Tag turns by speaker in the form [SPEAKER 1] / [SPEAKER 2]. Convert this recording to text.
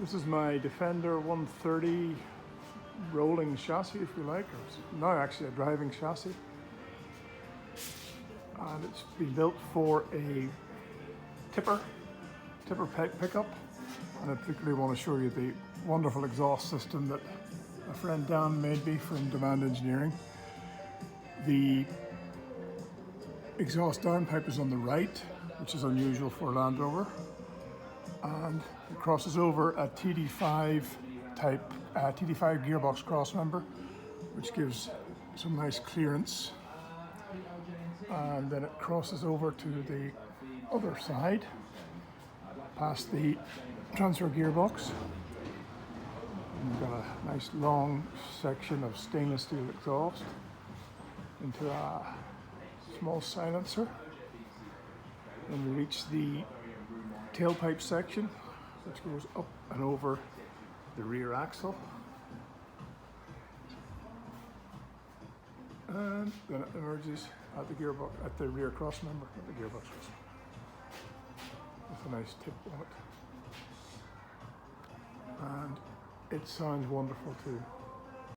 [SPEAKER 1] This is my Defender 130 rolling chassis, if you like. It's now actually a driving chassis. And it's been built for a tipper pickup. And I particularly want to show you the wonderful exhaust system that a friend Dan made me from Demand Engineering. The exhaust downpipe is on the right, which is unusual for a Land Rover. And it crosses over a TD5 gearbox crossmember, which gives some nice clearance. And then it crosses over to the other side, past the transfer gearbox. And we've got a nice long section of stainless steel exhaust into a small silencer. Then we reach the tailpipe section, which goes up and over the rear axle, and then it emerges at the gearbox, at the rear crossmember, at the gearbox with a nice tip on it, and it sounds wonderful too.